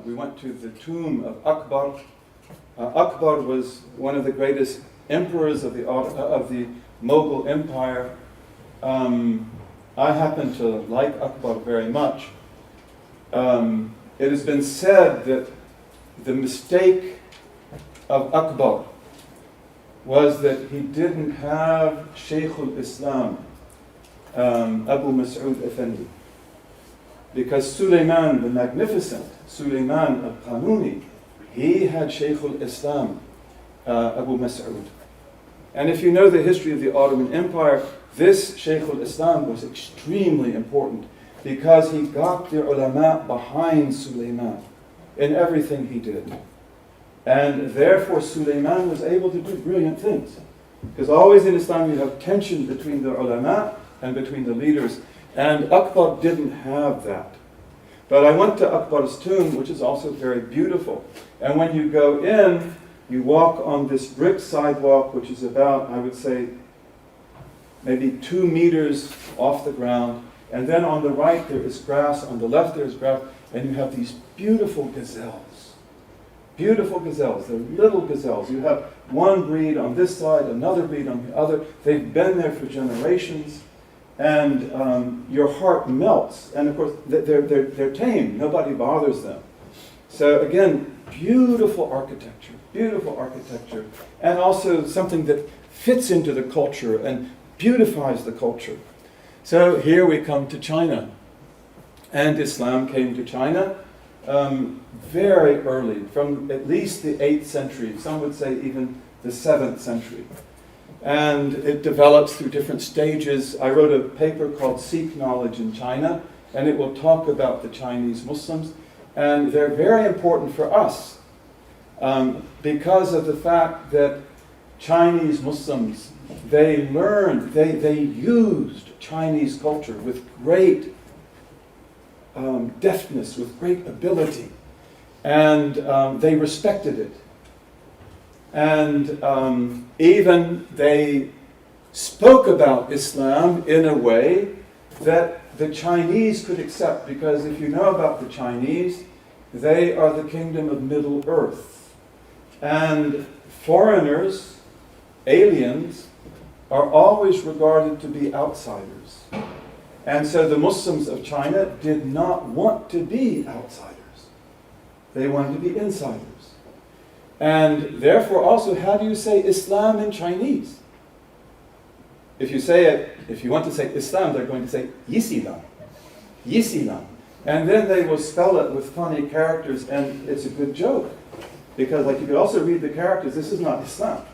We went to the tomb of Akbar. Akbar was one of the greatest emperors of the Mughal Empire. I happen to like Akbar very much. It has been said that the mistake of Akbar was that he didn't have Shaykh al-Islam, Abu Mas'ud Effendi. Because Suleiman the Magnificent, Suleiman al-Qanuni, he had Shaykh al-Islam, Abu Mas'ud. And if you know the history of the Ottoman Empire, this Shaykh al-Islam was extremely important because he got the ulama behind Suleiman in everything he did. And therefore Suleiman was able to do brilliant things. Because always in Islam you have tension between the ulama and between the leaders. And Akbar didn't have that. But I went to Akbar's tomb, which is also very beautiful. And when you go in, you walk on this brick sidewalk, which is about, I would say, maybe 2 meters off the ground. And then on the right there is grass, on the left there is grass, and you have these beautiful gazelles. Beautiful gazelles, they're little gazelles. You have one breed on this side, another breed on the other. They've been there for generations. And your heart melts. And of course, they're tame. Nobody bothers them. So again, beautiful architecture. And also something that fits into the culture and beautifies the culture. So here we come to China. And Islam came to China very early, from at least the 8th century. Some would say even the 7th century. And it develops through different stages. I wrote a paper called Sikh Knowledge in China, and it will talk about the Chinese Muslims. And they're very important for us because of the fact that Chinese Muslims, they learned, they used Chinese culture with great deftness, with great ability. And they respected it. And even they spoke about Islam in a way that the Chinese could accept. Because if you know about the Chinese, they are the kingdom of Middle Earth. And foreigners, aliens, are always regarded to be outsiders. And so the Muslims of China did not want to be outsiders. They wanted to be insiders. And therefore also, how do you say Islam in Chinese? If you want to say Islam, they're going to say Yisilam. Yisilam. And then they will spell it with funny characters, and it's a good joke. Because like you could also read the characters, this is not Islam.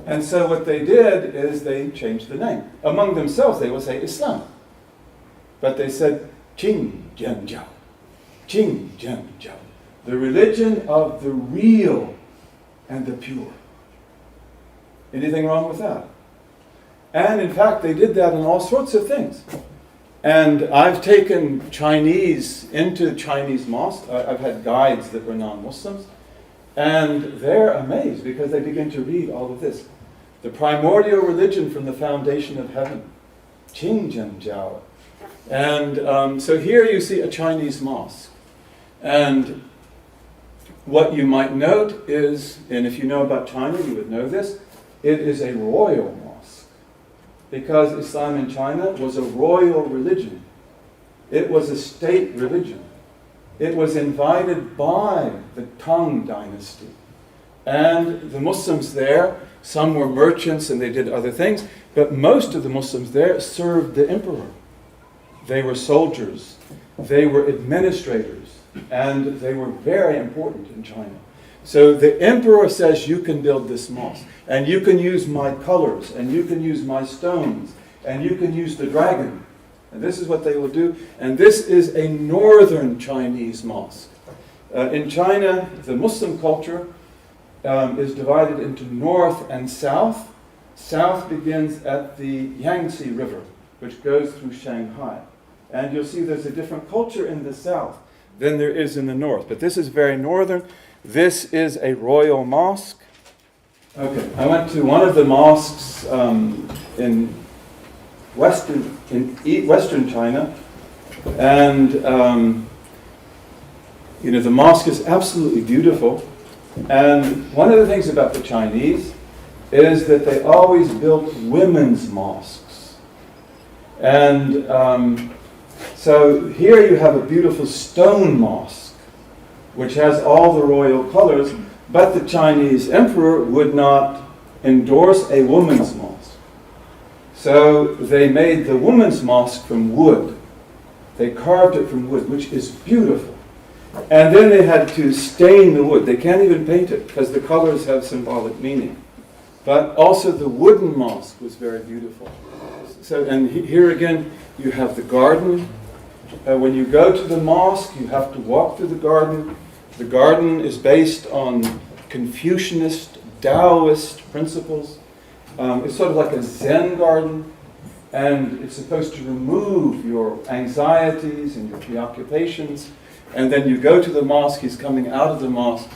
And so what they did is they changed the name. Among themselves they will say Islam. But they said Qing Jian Jiao. Qing Jian Jiao. The religion of the real and the pure. Anything wrong with that? And in fact, they did that in all sorts of things. And I've taken Chinese into Chinese mosques. I've had guides that were non-Muslims. And they're amazed because they begin to read all of this. The primordial religion from the foundation of heaven. Qing Jian Jiao. And so here you see a Chinese mosque. And what you might note is, and if you know about China, you would know this, it is a royal mosque. Because Islam in China was a royal religion. It was a state religion. It was invited by the Tang dynasty. And the Muslims there, some were merchants and they did other things, but most of the Muslims there served the emperor. They were soldiers. They were administrators. And they were very important in China. So the emperor says, you can build this mosque, and you can use my colors, and you can use my stones, and you can use the dragon. And this is what they will do. And this is a northern Chinese mosque. In China, the Muslim culture is divided into north and south. South begins at the Yangtze River, which goes through Shanghai. And you'll see there's a different culture in the south than there is in the north. But this is very northern. This is a royal mosque. Okay, I went to one of the mosques in Western China, and the mosque is absolutely beautiful. And one of the things about the Chinese is that they always built women's mosques. And so here you have a beautiful stone mosque, which has all the royal colors, but the Chinese emperor would not endorse a woman's mosque. So they made the woman's mosque from wood. They carved it from wood, which is beautiful. And then they had to stain the wood. They can't even paint it because the colors have symbolic meaning. But also the wooden mosque was very beautiful. So, and here again, you have the garden. When you go to the mosque, you have to walk through the garden. The garden is based on Confucianist, Taoist principles. It's sort of like a Zen garden, and it's supposed to remove your anxieties and your preoccupations. And then you go to the mosque, he's coming out of the mosque.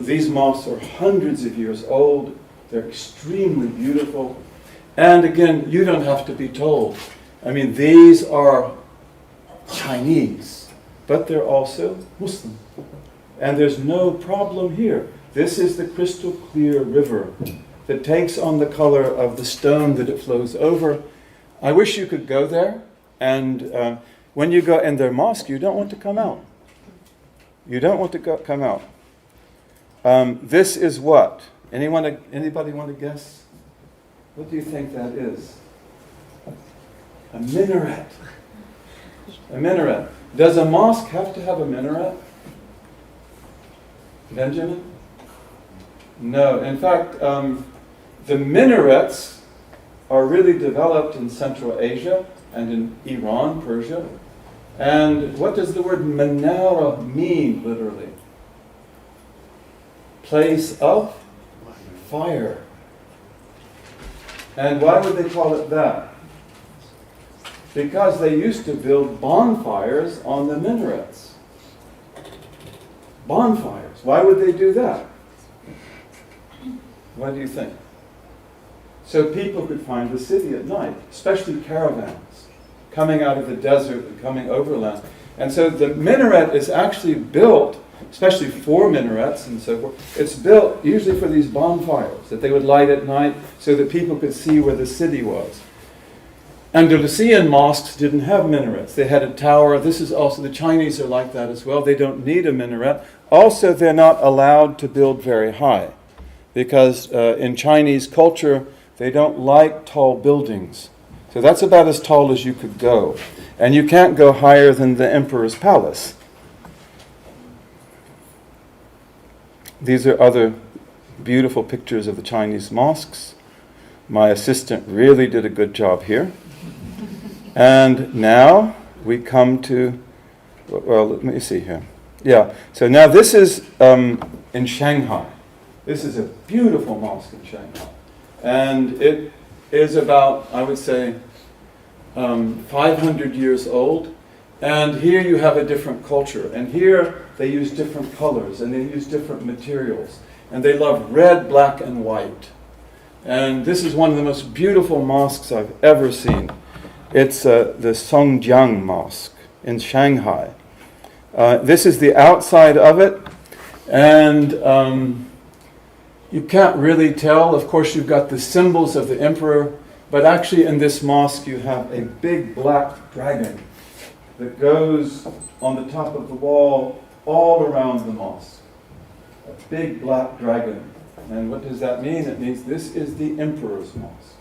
These mosques are hundreds of years old. They're extremely beautiful. And again, you don't have to be told. I mean, these are Chinese, but they're also Muslim. And there's no problem here. This is the crystal clear river that takes on the color of the stone that it flows over. I wish you could go there, and when you go in their mosque, you don't want to come out. You don't want to come out. This is what? Anybody want to guess? What do you think that is? A minaret. A minaret. Does a mosque have to have a minaret? Benjamin? No. In fact, the minarets are really developed in Central Asia and in Iran, Persia. And what does the word menara mean, literally? Place of fire. And why would they call it that? Because they used to build bonfires on the minarets. Bonfires. Why would they do that? What do you think? So people could find the city at night, especially caravans coming out of the desert and coming overland. And so the minaret is actually built, especially for minarets and so forth, it's built usually for these bonfires that they would light at night so that people could see where the city was. Andalusian mosques didn't have minarets. They had a tower. This is also, the Chinese are like that as well. They don't need a minaret. Also, they're not allowed to build very high because in Chinese culture, they don't like tall buildings. So that's about as tall as you could go. And you can't go higher than the emperor's palace. These are other beautiful pictures of the Chinese mosques. My assistant really did a good job here. And now we come to, well, let me see here. Yeah, so now this is in Shanghai. This is a beautiful mosque in Shanghai. And it is about, I would say, 500 years old. And here you have a different culture. And here they use different colors and they use different materials. And they love red, black, and white. And this is one of the most beautiful mosques I've ever seen. It's the Songjiang Mosque in Shanghai. This is the outside of it. And you can't really tell. Of course, you've got the symbols of the emperor. But actually in this mosque you have a big black dragon that goes on the top of the wall all around the mosque. A big black dragon. And what does that mean? It means this is the emperor's mosque.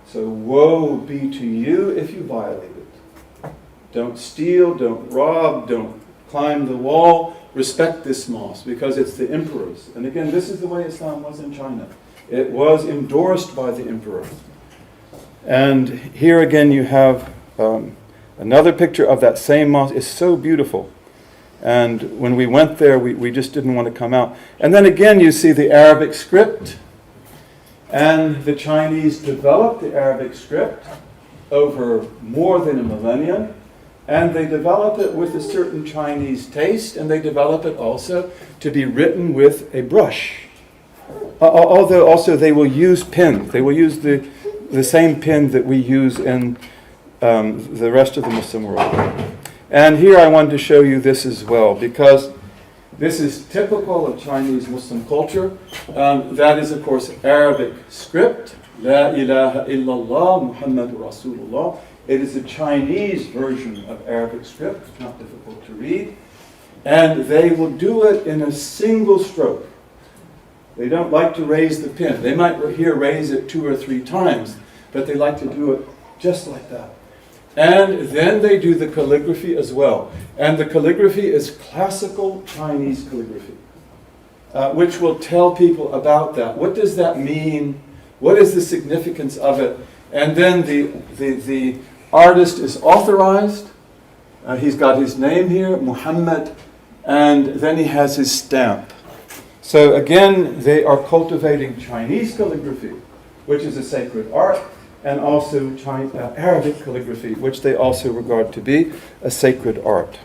So woe be to you if you violate it. Don't steal, don't rob, don't climb the wall. Respect this mosque because it's the emperor's. And again, this is the way Islam was in China. It was endorsed by the emperor. And here again you have another picture of that same mosque. It's so beautiful. And when we went there, we just didn't want to come out. And then again you see the Arabic script. And the Chinese developed the Arabic script over more than a millennium. And they develop it with a certain Chinese taste. And they develop it also to be written with a brush. Although also they will use pen. They will use the same pen that we use in the rest of the Muslim world. And here I wanted to show you this as well, because this is typical of Chinese Muslim culture. That is, of course, Arabic script. La ilaha illallah Muhammadur Rasulullah. It is a Chinese version of Arabic script, not difficult to read. And they will do it in a single stroke. They don't like to raise the pen. They might here raise it 2 or 3 times, but they like to do it just like that. And then they do the calligraphy as well. And the calligraphy is classical Chinese calligraphy, which will tell people about that. What does that mean? What is the significance of it? And then the artist is authorized. He's got his name here, Muhammad, and then he has his stamp. So again, they are cultivating Chinese calligraphy, which is a sacred art, and also Arabic calligraphy, which they also regard to be a sacred art.